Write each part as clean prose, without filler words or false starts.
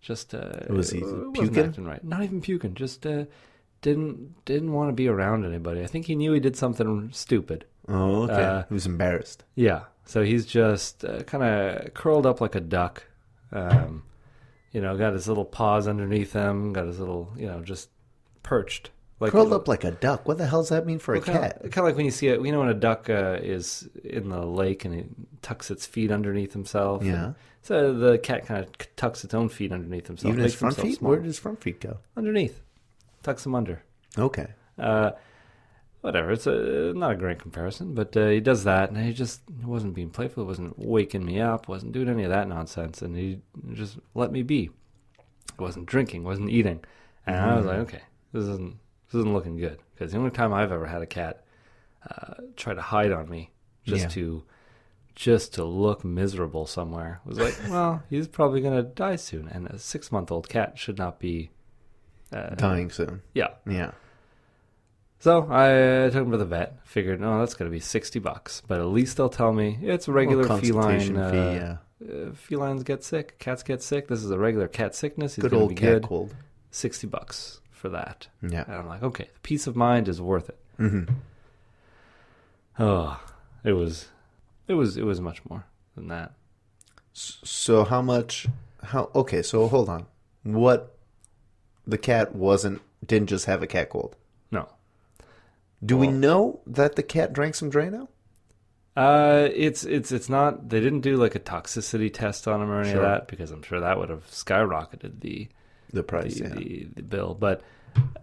Just Was he wasn't puking? acting right. Not even puking. Just didn't want to be around anybody. I think he knew he did something stupid. Oh, okay. He was embarrassed. Yeah. So he's just kind of curled up like a duck. Got his little paws underneath him. Got his little, just perched. Curled up like a duck. What the hell does that mean for a cat? Kind of like when you see it. When a duck is in the lake and it tucks its feet underneath himself. Yeah. So the cat kind of tucks its own feet underneath himself. Even his front feet? Small. Where did his front feet go? Underneath. Tucks them under. Okay. Whatever. It's not a great comparison, but he does that, and he wasn't being playful. Wasn't waking me up. Wasn't doing any of that nonsense, and he just let me be. Wasn't drinking. Wasn't eating, and I was like, okay, this isn't looking good, because the only time I've ever had a cat try to hide on me just to look miserable somewhere was like, well, he's probably gonna die soon, and a 6-month-old cat should not be dying soon. Yeah. Yeah. So I took him to the vet. Figured, that's going to be $60, but at least they'll tell me it's a regular feline fee. Felines get sick, cats get sick. This is a regular cat sickness. He's good gonna old be cat good. cold. $60 for that. Yeah. And I'm like, okay, the peace of mind is worth it. Mm-hmm. Oh, it was much more than that. So how much? Okay, so hold on. What? The cat didn't just have a cat cold. No. Do we know that the cat drank some Drano? It's not. They didn't do like a toxicity test on him or any of that, because I'm sure that would have skyrocketed the price, the bill. But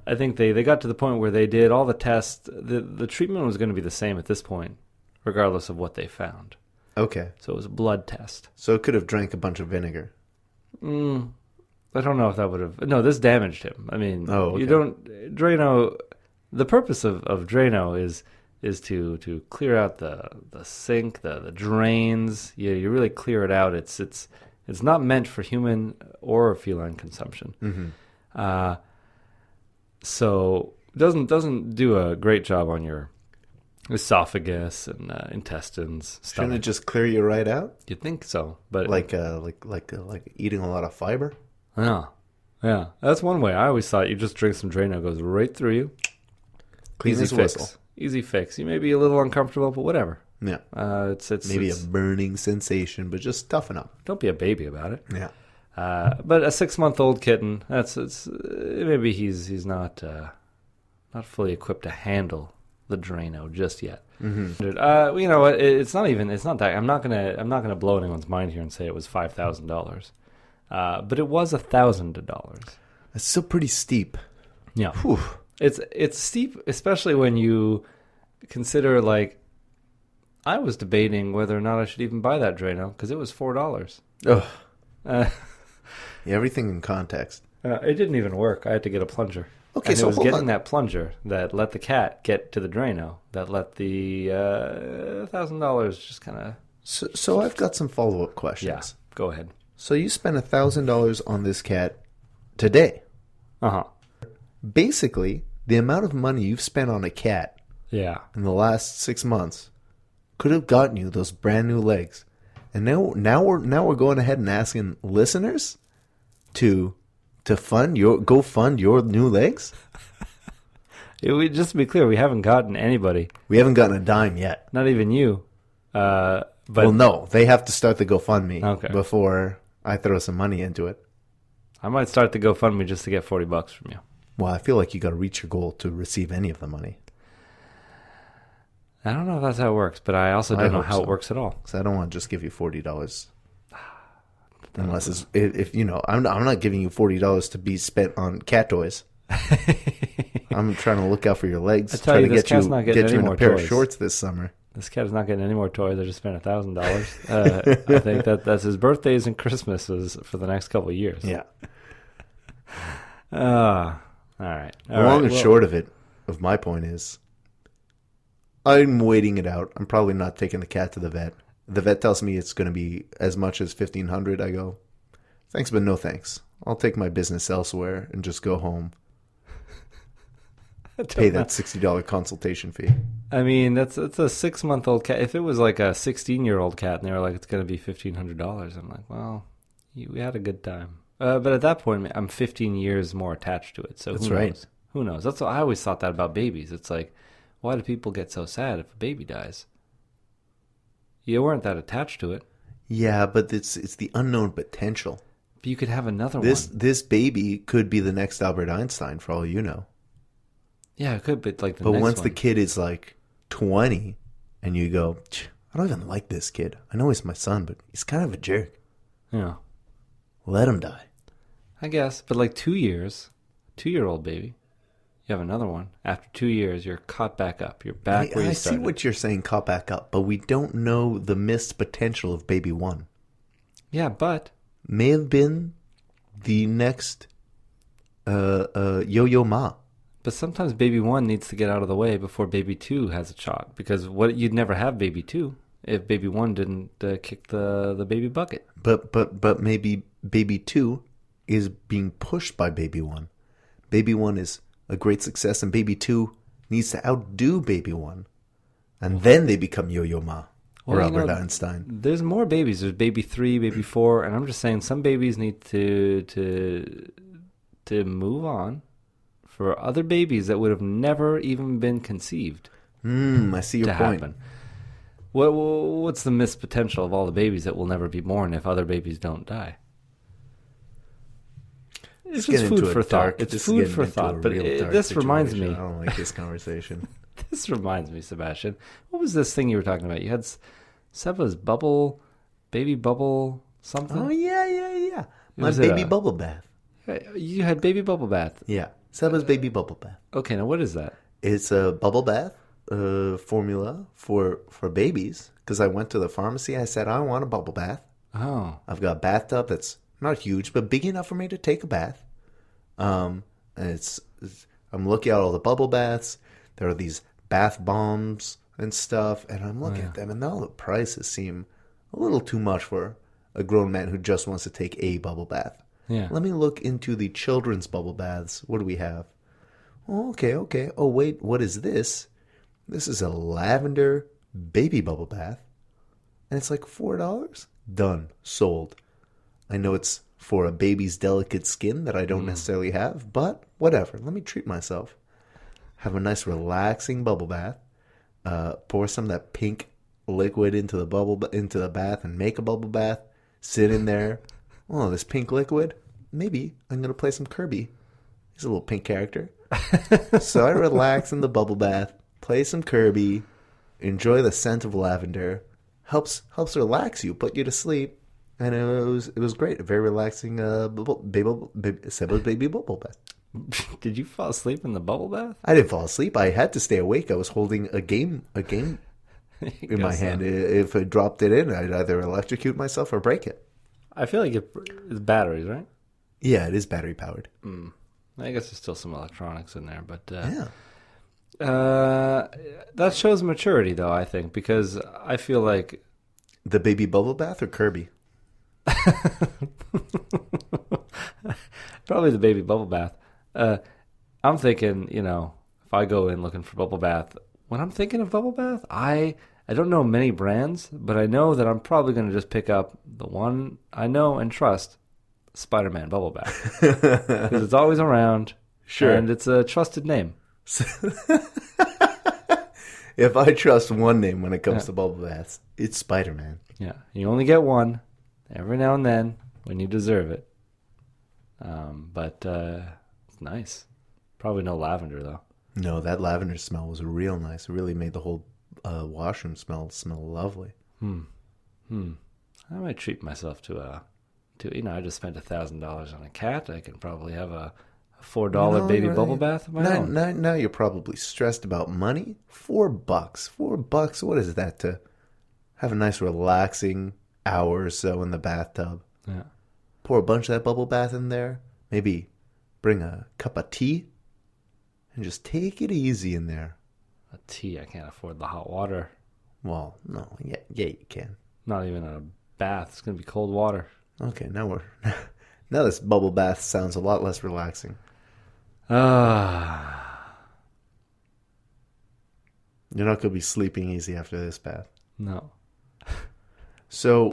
I think they got to the point where they did all the tests. The treatment was going to be the same at this point, regardless of what they found. Okay. So it was a blood test. So it could have drank a bunch of vinegar. I don't know if that would have. No, this damaged him. I mean, okay. You don't. Drano. The purpose of Drano is to clear out the sink, the drains. You really clear it out. It's not meant for human or feline consumption. Mm-hmm. So it doesn't do a great job on your esophagus and intestines. Shouldn't it just clear you right out? You'd think so, but like eating a lot of fiber. Yeah. That's one way. I always thought you just drink some Drano, it goes right through you. Clean Easy as fix. whistle. Easy fix. You may be a little uncomfortable, but whatever. Yeah. It's maybe a burning sensation, but just toughen up. Don't be a baby about it. Yeah. But a 6-month-old kitten, maybe he's not fully equipped to handle the Drano just yet. Mm-hmm. You know what? It's not that. I'm not gonna blow anyone's mind here and say it was $5,000. But it was $1,000. That's still pretty steep. Yeah. Whew. It's steep, especially when you consider, like, I was debating whether or not I should even buy that Drano because it was $4. Ugh. Everything in context. It didn't even work. I had to get a plunger. Okay, and so it was hold getting on. that plunger that let the cat get to the Drano that let the $1,000 just kind of. So I've got some follow-up questions. Yeah, go ahead. So you spent $1,000 on this cat today. Basically, the amount of money you've spent on a cat in the last 6 months could have gotten you those brand new legs. And now we're going ahead and asking listeners to fund your new legs. Just to be clear, we haven't gotten anybody. We haven't gotten a dime yet. Not even you. But well, no, they have to start the GoFundMe before I throw some money into it. I might start the GoFundMe just to get $40 from you. Well, I feel like you got to reach your goal to receive any of the money. I don't know if that's how it works, but I also don't know how it works at all. So I don't want to just give you $40. Unless if you know, I'm not giving you $40 to be spent on cat toys. I'm trying to look out for your legs. Try to get you in a pair of shorts this summer. This cat is not getting any more toys. I just spent $1,000. I think that's his birthdays and Christmases for the next couple of years. Yeah. All right. Long and short of my point is, I'm waiting it out. I'm probably not taking the cat to the vet. The vet tells me it's going to be as much as $1,500. I go, thanks, but no thanks. I'll take my business elsewhere and just go home. Pay that $60 consultation fee. I mean, it's a 6-month-old cat. If it was like a 16-year-old cat and they were like, it's going to be $1,500, I'm like, well, we had a good time. But at that point, I'm 15 years more attached to it. So That's who right. knows? Who knows? That's what I always thought that about babies. It's like, why do people get so sad if a baby dies? You weren't that attached to it. Yeah, but it's the unknown potential. But you could have another This one. this baby could be the next Albert Einstein for all you know. Yeah, it could, but like the But next once one. the kid is like 20 and you go, I don't even like this kid. I know he's my son, but he's kind of a jerk. Yeah. Let him die. I guess. But like 2 years, 2-year-old baby, you have another one. After 2 years, you're caught back up. You're back where you started. I see what you're saying, caught back up, but we don't know the missed potential of baby one. Yeah, but May have been the next Yo-Yo Ma. But sometimes baby one needs to get out of the way before baby two has a shot. Because you'd never have baby two if baby one didn't kick the baby bucket. But maybe baby two is being pushed by baby one. Baby one is a great success, and baby two needs to outdo baby one, and then they become Yo-Yo Ma or Albert Einstein. There's more babies. There's baby 3, baby 4, and I'm just saying some babies need to move on for other babies that would have never even been conceived. I see your point. Happen. What's the missed potential of all the babies that will never be born if other babies don't die? It's just food for thought. It's food for thought. But this reminds me. I don't like this conversation. This reminds me, Sebastien. What was this thing you were talking about? You had Seba's baby bubble something? Oh, yeah. My baby bubble bath. You had baby bubble bath. Yeah. Seba's baby bubble bath. Okay, now what is that? It's a bubble bath formula for babies. Because I went to the pharmacy. I said, I want a bubble bath. Oh. I've got a bathtub that's not huge, but big enough for me to take a bath. I'm looking at all the bubble baths. There are these bath bombs and stuff, and I'm looking at them, and all the prices seem a little too much for a grown man who just wants to take a bubble bath. Yeah. Let me look into the children's bubble baths. What do we have? Oh, okay. Oh, wait, what is this? This is a lavender baby bubble bath, and it's like $4. Done. Sold. I know it's for a baby's delicate skin that I don't necessarily have, but whatever. Let me treat myself. Have a nice relaxing bubble bath. Pour some of that pink liquid into the bath and make a bubble bath. Sit in there. Oh, this pink liquid. Maybe I'm gonna play some Kirby. He's a little pink character. So I relax in the bubble bath, play some Kirby, enjoy the scent of lavender. Helps relax you, put you to sleep. And it was great. A very relaxing Seba's baby bubble bath. Did you fall asleep in the bubble bath? I didn't fall asleep. I had to stay awake. I was holding a game in my hand. If I dropped it in, I'd either electrocute myself or break it. I feel like it's batteries, right? Yeah, it is battery powered. I guess there's still some electronics in there, but Yeah. That shows maturity, though, I think, because I feel like The baby bubble bath or Kirby? probably the baby bubble bath. I'm thinking, if I go in looking for bubble bath, when I'm thinking of bubble bath, I don't know many brands, but I know that I'm probably going to just pick up the one I know and trust, Spider-Man bubble bath, because it's always around. Sure. And it's a trusted name. If I trust one name when it comes to bubble baths, it's Spider-Man. Yeah, you only get one every now and then when you deserve it. But it's nice. Probably no lavender though. No, that lavender smell was real nice. It really made the whole washroom smell lovely. I might treat myself to I just spent $1,000 on a cat. I can probably have a $4 baby bubble bath of my own. Now you're probably stressed about money. $4. $4. What is that to have a nice relaxing hour or so in the bathtub? Yeah. Pour a bunch of that bubble bath in there. Maybe bring a cup of tea and just take it easy in there. A tea, I can't afford the hot water. Well, no, yeah, you can. Not even a bath. It's gonna be cold water. Okay, now this bubble bath sounds a lot less relaxing. You're You're not gonna be sleeping easy after this bath. No. So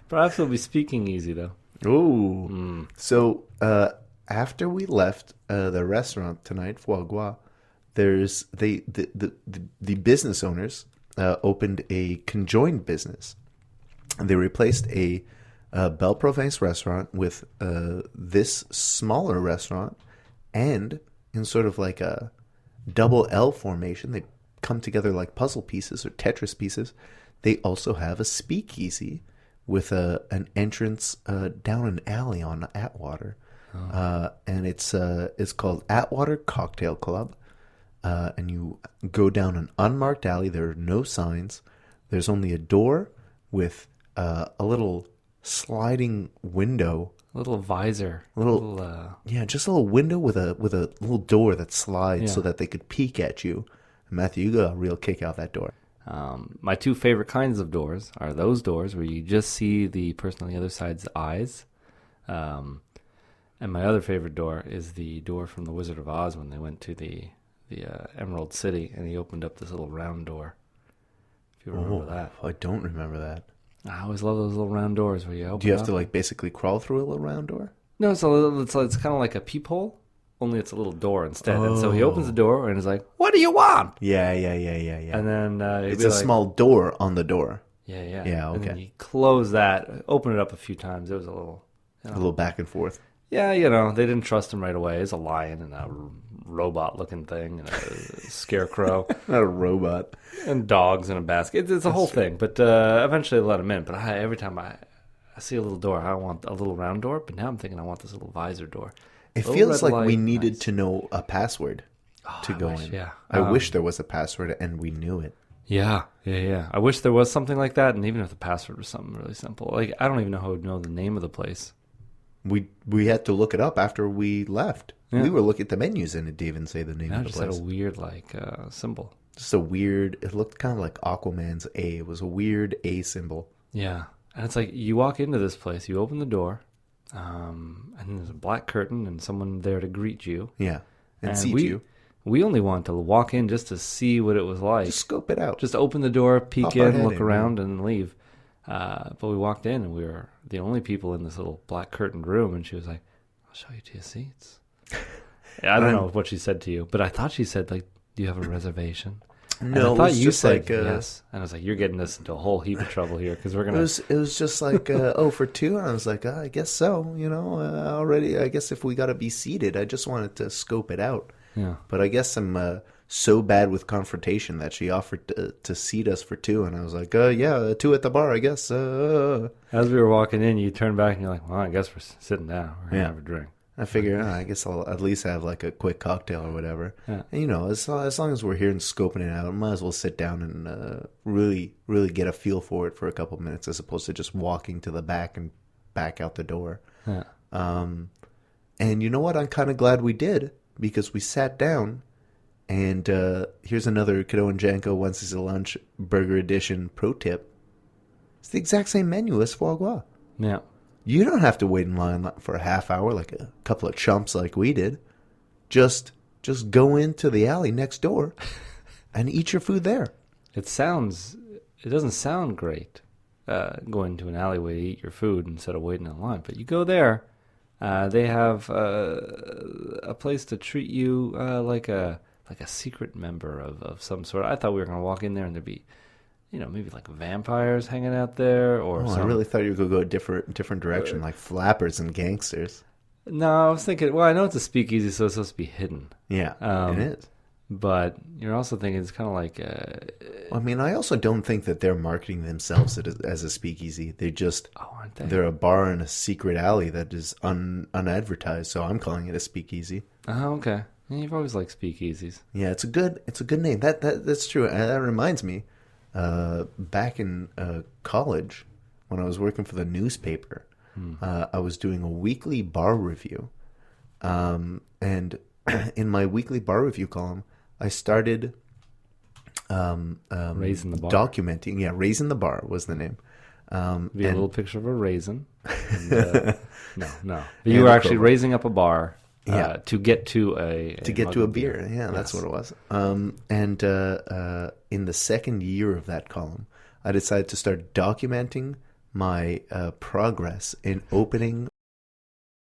Perhaps it'll be speaking easy though. Ooh. So after we left the restaurant tonight, Foiegwa, there's the business owners opened a conjoined business. They replaced a Belle Province restaurant with this smaller restaurant, and in sort of like a double L formation, they come together like puzzle pieces or Tetris pieces. They also have a speakeasy with an entrance down an alley on Atwater. And it's called Atwater Cocktail Club. And you go down an unmarked alley. There are no signs. There's only a door with a little sliding window. A little visor. Just a little window with a little door that slides so that they could peek at you. Matthew, you got a real kick out that door. My two favorite kinds of doors are those doors where you just see the person on the other side's eyes. And my other favorite door is the door from The Wizard of Oz when they went to the Emerald City, and he opened up this little round door. If you remember that. I don't remember that. I always love those little round doors where you open. Do you have to like basically crawl through a little round door? No, it's kind of like a peephole, only it's a little door instead. And so he opens the door and is like, "What do you want?" Yeah. And then it's a small door on the door. Yeah. Yeah, okay. And then you close that, open it up a few times. It was a little, a little back and forth. Yeah, they didn't trust him right away. It's a lion and a robot-looking thing and a scarecrow. Not a robot. And dogs in a basket. It's a whole thing. But eventually they let him in. But every time I see a little door, I want a little round door. But now I'm thinking I want this little visor door. It feels like we needed to know a password to go in. Yeah. I wish there was a password and we knew it. Yeah. I wish there was something like that. And even if the password was something really simple. Like, I don't even know how to know the name of the place. We had to look it up after we left. Yeah. We were looking at the menus and it didn't even say the name of the place. It just had a weird symbol. Just a weird, it looked kind of like Aquaman's A. It was a weird A symbol. Yeah. And it's like you walk into this place, you open the door, and there's a black curtain and someone there to greet you. Yeah. And seat you. We only wanted to walk in just to see what it was like. Just scope it out. Just open the door, peek in, look around, and leave. But we walked in and we were the only people in this little black curtained room, and she was like, "I'll show you to your seats." I don't know what she said to you, but I thought she said, like, "Do you have a reservation?" No, and I thought you said yes. And I was like, "You're getting us into a whole heap of trouble here because we're gonna." It was just like, for two, and I was like, I guess so. Already, I guess if we got to be seated, I just wanted to scope it out. Yeah. But I guess I'm so bad with confrontation that she offered to seat us for two, and I was like, two at the bar, I guess. As we were walking in, you turned back and you're like, "Well, I guess we're sitting down. We're gonna have a drink." I figure, I guess I'll at least have like a quick cocktail or whatever. Yeah. And, as long as we're here and scoping it out, I might as well sit down and really, really get a feel for it for a couple of minutes, as opposed to just walking to the back and back out the door. Yeah. And you know what? I'm kind of glad we did, because we sat down, and here's another Cadeau and Janko Once is a Lunch Burger Edition pro tip. It's the exact same menu as Foiegwa. Yeah. You don't have to wait in line for a half hour like a couple of chumps like we did. Just go into the alley next door and eat your food there. It doesn't sound great going to an alleyway to eat your food instead of waiting in line. But you go there, they have a place to treat you like a secret member of some sort. I thought we were going to walk in there and there'd be, maybe like vampires hanging out there, or I really thought you were going to go a different direction, like flappers and gangsters. No, I was thinking, well, I know it's a speakeasy, so it's supposed to be hidden. Yeah, it is. But you're also thinking it's kind of like... I also don't think that they're marketing themselves as a speakeasy. They just... Oh, aren't they? They're a bar in a secret alley that is unadvertised, so I'm calling it a speakeasy. Oh, okay. Yeah, you've always liked speakeasies. Yeah, it's a good name. That's true. And that reminds me... back in college, when I was working for the newspaper, I was doing a weekly bar review. And in my weekly bar review column, I started Raising the Bar. Documenting. Yeah, Raising the Bar was the name. A little picture of a raisin. And, no. But you were actually raising up a bar. To get to a beer. Yeah, that's what it was. And in the second year of that column, I decided to start documenting my progress in opening